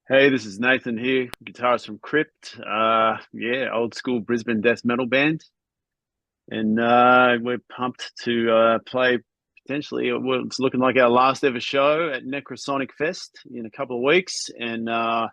Hey, this is Nathan here, guitarist from Crypt. Yeah, old school Brisbane death metal band, and we're pumped to play potentially. Well, it's looking like our last ever show at Necrosonic Fest in a couple of weeks, and a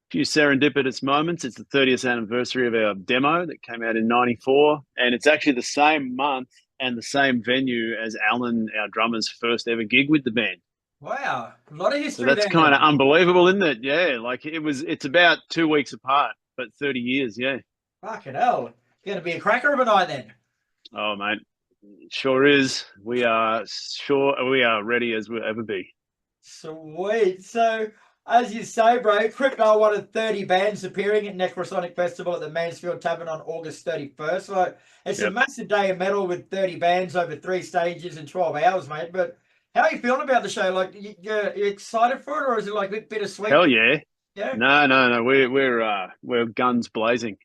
few serendipitous moments. It's the 30th anniversary of our demo that came out in '94, and it's actually the same month and the same venue as Alan, our drummer's first ever gig with the band. Wow, a lot of So history that's there kind of then. unbelievable, isn't it? Yeah, like it's about 2 weeks apart, but 30 years. Yeah. Fucking hell. Going to be a cracker of a night then. Oh, mate, it sure is. We are ready as we'll ever be. Sweet. So, as you say, bro, Crypt are one of 30 bands appearing at Necrosonic Festival at the Mansfield Tavern on August 31st. So, it's a Yep. massive day of metal with 30 bands over 3 stages in 12 hours, mate. But how are you feeling about the show? Like, you excited for it, or is it like a bit bittersweet? Hell yeah. Yeah. No. We're guns blazing.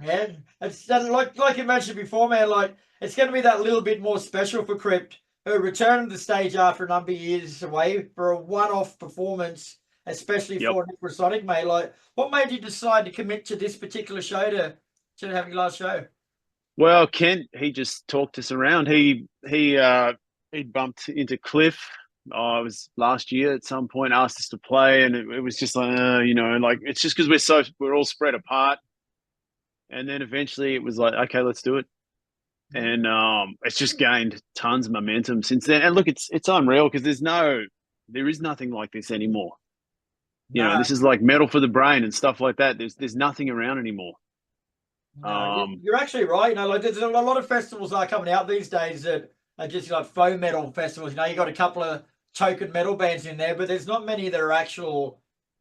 Yeah, it's like you mentioned before, man. Like it's going to be that little bit more special for Crypt, who returned to the stage after a number of years away for a one-off performance, especially Yep. for Necrosonic, mate. Like, what made you decide to commit to this particular show to have your last show? Well, Kent, he just talked us around. He bumped into Cliff. It was last year at some point. Asked us to play, and it was just like like it's just because we're all spread apart. And then eventually it was like, okay, let's do it. And it's just gained tons of momentum since then. And look, it's unreal because there is nothing like this anymore. No, This is like metal for the brain and stuff like that. There's nothing around anymore. no, Um, you're actually right. Like there's a lot of festivals that are coming out these days that are just like faux metal festivals. You got a couple of token metal bands in there, but there's not many that are actual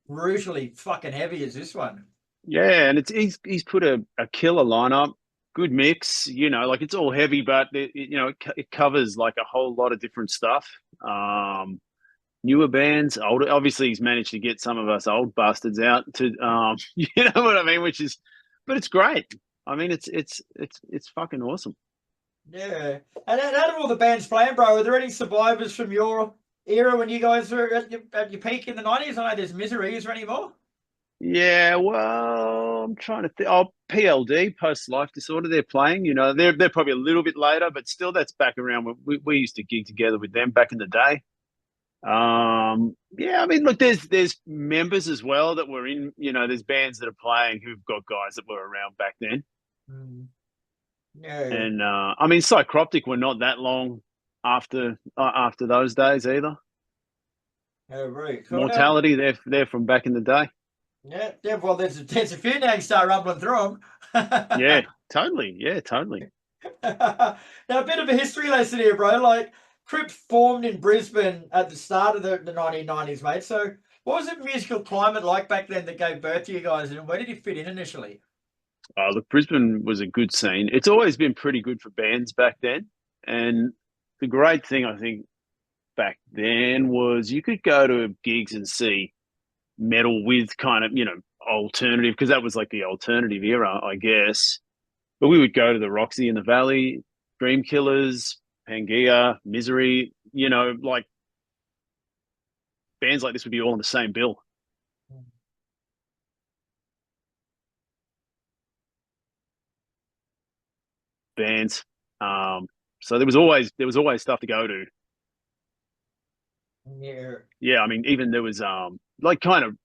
brutally fucking heavy as this one. yeah, and he's put a killer lineup, good mix. Like it's all heavy, but it covers like a whole lot of different stuff. Newer bands, older. Obviously, he's managed to get some of us old bastards out to, you know what I mean. But it's great. I mean, it's fucking awesome. Yeah. And then out of all the bands playing, bro, are there any survivors from your era when you guys were at your peak in the 90s? I know there's Misery. Is there any more? Yeah, well, I'm trying to think. Oh, PLD, post life disorder. They're playing. They're probably a little bit later, but still, that's back around. We used to gig together with them back in the day. Yeah, I mean, look, there's members as well that were in. There's bands that are playing who've got guys that were around back then. Mm. Yeah. And I mean, Psychroptic were not that long after those days either. Yeah, very cool. Now, Mortality, they're from back in the day. yeah, well, there's a few now you start rumbling through them. Yeah, totally. Yeah, totally. Now, a bit of a history lesson here, bro. Like, Crypt formed in Brisbane at the start of the 1990s, mate. So, what was the musical climate like back then that gave birth to you guys, and where did you fit in initially? Look, Brisbane was a good scene. It's always been pretty good for bands back then, and the great thing I think back then was you could go to gigs and see metal with kind of alternative because that was like the alternative era, I guess. But we would go to the Roxy in the Valley, Dreamkillers, Pangea, Misery, like bands like this would be all on the same bill. Bands. So there was always stuff to go to. Yeah. Yeah, I mean, even there was like kind of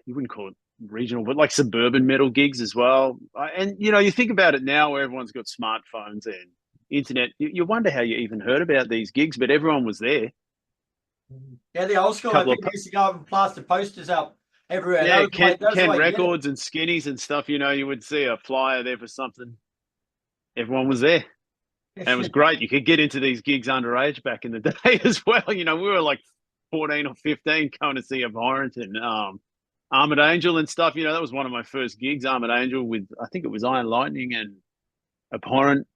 you wouldn't call it regional, but like suburban metal gigs as well. And you think about it now, where everyone's got smartphones and internet. You wonder how you even heard about these gigs, but everyone was there. Yeah, the old school, like Couple of people used to go up and plaster posters up everywhere. yeah, That was the Kent way you did it. Records and Skinnies and stuff. You would see a flyer there for something. Everyone was there. And it was great. You could get into these gigs underage back in the day as well. We were like 14 or 15 going to see Abhorrent and Armoured Angel and stuff. That was one of my first gigs, Armoured Angel, with I think it was Iron Lightning and Abhorrent,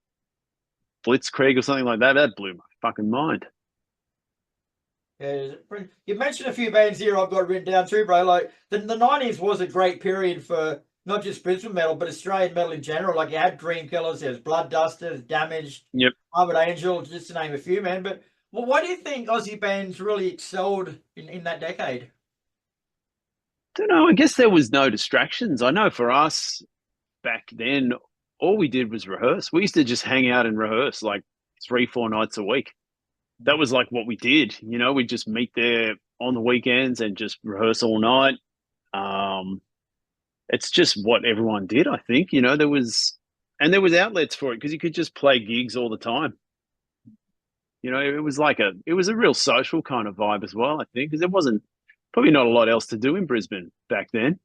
Blitzkrieg or something like that. That blew my fucking mind. Yeah, you mentioned a few bands here I've got written down too, bro. Like the 90s was a great period for not just Brisbane metal, but Australian metal in general. Like you had Dreamkillers, there's Blood Dusters, Damaged, Yep. Armored Angel, just to name a few, man. But why do you think Aussie bands really excelled in that decade? don't know. I guess there was no distractions. I know for us back then, all we did was rehearse. We used to just hang out and rehearse like 3, 4 nights a week. That was like what we did. We'd just meet there on the weekends and just rehearse all night. Um, it's just what everyone did, I think. There was outlets for it because you could just play gigs all the time. It was a real social kind of vibe as well, I think, because there wasn't probably not a lot else to do in Brisbane back then.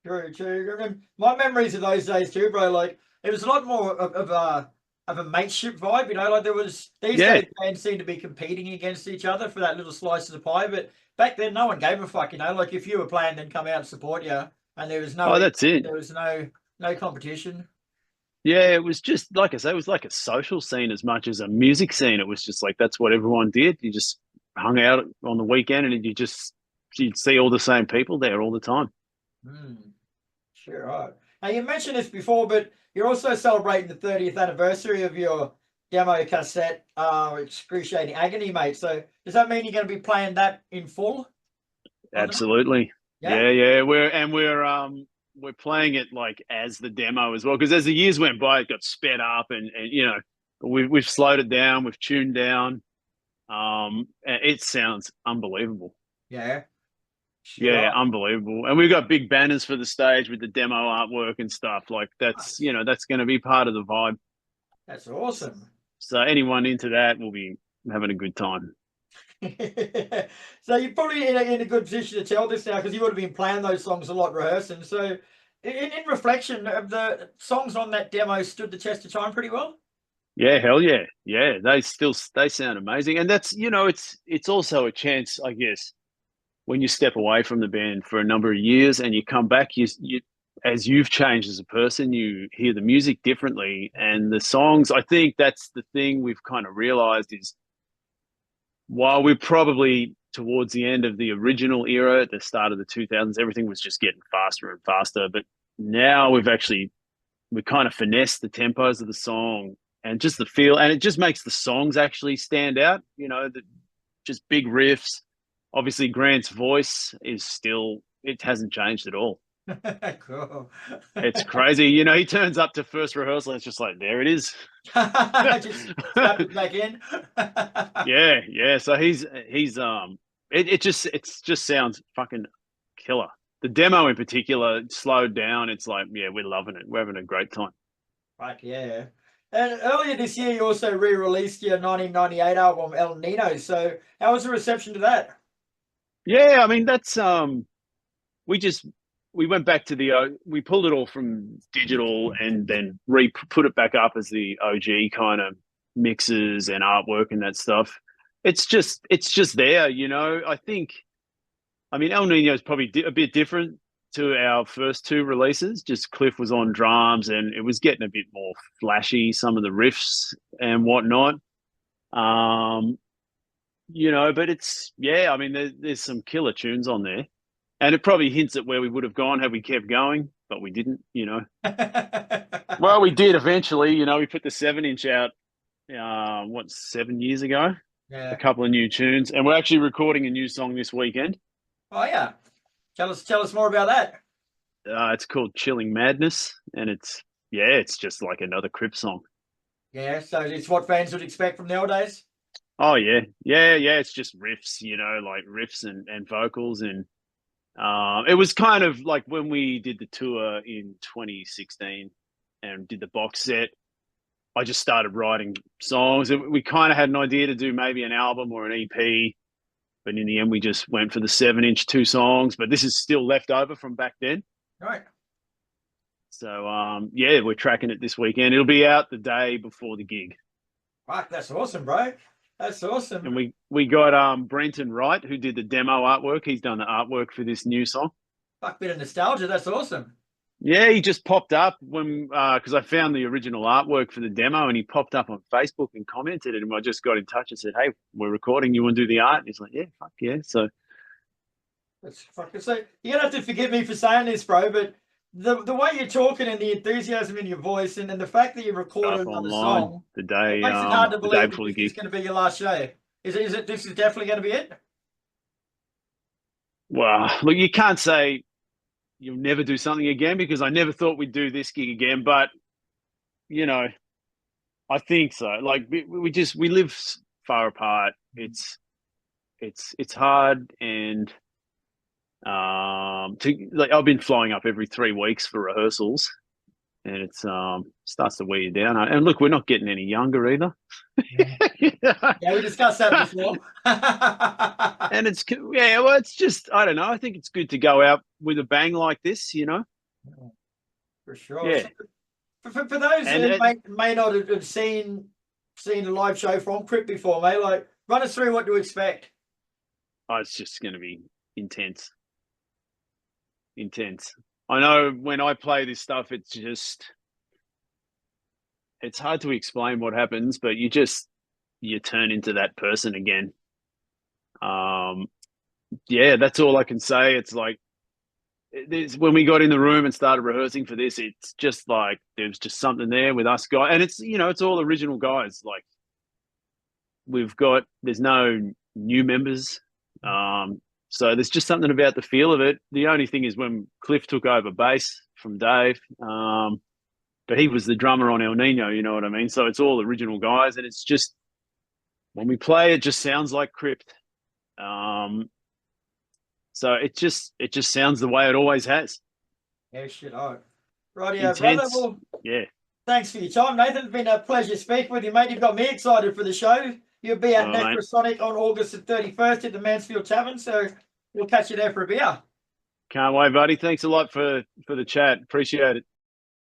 True, true. I mean, my memories of those days too, bro. Like it was a lot more of a mateship vibe. Like there was these Yeah. days bands seem to be competing against each other for that little slice of the pie. But back then, no one gave a fuck. Like if you were playing, then come out and support you, and there was Oh, that's it. there was no competition. Yeah, it was just like I say, it was like a social scene as much as a music scene. It was just like that's what everyone did. You just hung out on the weekend and you'd see all the same people there all the time. Hmm. Sure, right. Now you mentioned this before, but you're also celebrating the 30th anniversary of your demo cassette, "Excruciating Agony," mate. So does that mean you're going to be playing that in full? On that? Absolutely. Yeah. Yeah, yeah. We're playing it like as the demo as well. Because as the years went by, it got sped up and we've slowed it down, we've tuned down. And it sounds unbelievable. Yeah. Yeah, Sure. unbelievable. And we've got big banners for the stage with the demo artwork and stuff. Like that's going to be part of the vibe. That's awesome. So anyone into that will be having a good time. So you're probably in a good position to tell this now because you would have been playing those songs a lot rehearsing. So in reflection, of the songs on that demo stood the test of time pretty well. Yeah, hell yeah. Yeah, they sound amazing. And that's, it's also a chance, I guess, when you step away from the band for a number of years and you come back, you as you've changed as a person, you hear the music differently and the songs. I think that's the thing we've kind of realized is while we're probably towards the end of the original era at the start of the 2000s, everything was just getting faster and faster. But now we kind of finesse the tempos of the song and just the feel, and it just makes the songs actually stand out. Just big riffs. Obviously, Grant's voice it hasn't changed at all. Cool. It's crazy. He turns up to first rehearsal and it's just like, there it is. Just snap it back in. Yeah, yeah. So it just sounds fucking killer. The demo in particular slowed down. It's like, yeah, we're loving it. We're having a great time. Fuck yeah. And earlier this year, you also re-released your 1998 album, El Nino. So how was the reception to that? Yeah, I mean that's we just we went back to we pulled it all from digital and then put it back up as the OG kind of mixes and artwork and that stuff. It's just there. I mean El Nino is probably a bit different to our first two releases. Just Cliff was on drums and it was getting a bit more flashy, some of the riffs and whatnot. Um, but I mean, there's some killer tunes on there. And it probably hints at where we would have gone had we kept going, but we didn't. Well, we did eventually. We put the 7-inch out, 7 years ago? A Yeah. couple of new tunes. And we're actually recording a new song this weekend. Oh yeah. Tell us more about that. It's called Chilling Madness. And it's just like another Crypt song. Yeah, so it's what fans would expect from nowadays. Oh, yeah. Yeah, yeah. It's just riffs, like riffs and vocals. And it was kind of like when we did the tour in 2016 and did the box set, I just started writing songs. We kind of had an idea to do maybe an album or an EP, but in the end, we just went for the 7-inch, 2 songs. But this is still left over from back then. Right. So, yeah, we're tracking it this weekend. It'll be out the day before the gig. Fuck, that's awesome, bro. That's awesome. And we got Brenton Wright, who did the demo artwork. He's done the artwork for this new song. Fuck, bit of nostalgia. That's awesome. Yeah, he just popped up because I found the original artwork for the demo, and he popped up on Facebook and commented, and I just got in touch and said, "Hey, we're recording. You want to do the art?" And he's like, "Yeah, fuck yeah." So That's fucking so. You're gonna have to forgive me for saying this, bro, but the way you're talking and the enthusiasm in your voice, and then the fact that you recorded stuff another online song, the it day makes it hard to the day believe that before the this is gig. going to be your last show. Is it? This is definitely going to be it? Well, look, you can't say you'll never do something again because I never thought we'd do this gig again. But you know, I think so. Like we live far apart. It's hard, and to like I've been flying up every 3 weeks for rehearsals, and it's starts to wear you down. And look, we're not getting any younger either. Yeah, yeah, we discussed that before. And it's well, it's just I don't know. I think it's good to go out with a bang like this, For sure. Yeah. So for those And who may not have seen a live show from Crypt before, mate, like run us through what to expect. oh, it's just going to be intense. Intense. I know when I play this stuff, it's hard to explain what happens, but you turn into that person again. Yeah, that's all I can say. It's like when we got in the room and started rehearsing for this, it's just like there's just something there with us guys, and it's all original guys. Like there's no new members, so there's just something about the feel of it. The only thing is when Cliff took over bass from Dave, but he was the drummer on El Nino, you know what I mean? So it's all original guys, and it's just when we play, it just sounds like Crypt. So it just sounds the way it always has. Yeah, shit. All right. Rightio, brother. Well, yeah. Thanks for your time, Nathan. It's been a pleasure speaking with you, mate. You've got me excited for the show. You'll be at Necrosonic on August the 31st at the Mansfield Tavern, so we'll catch you there for a beer. Can't wait, buddy. Thanks a lot for the chat. Appreciate it.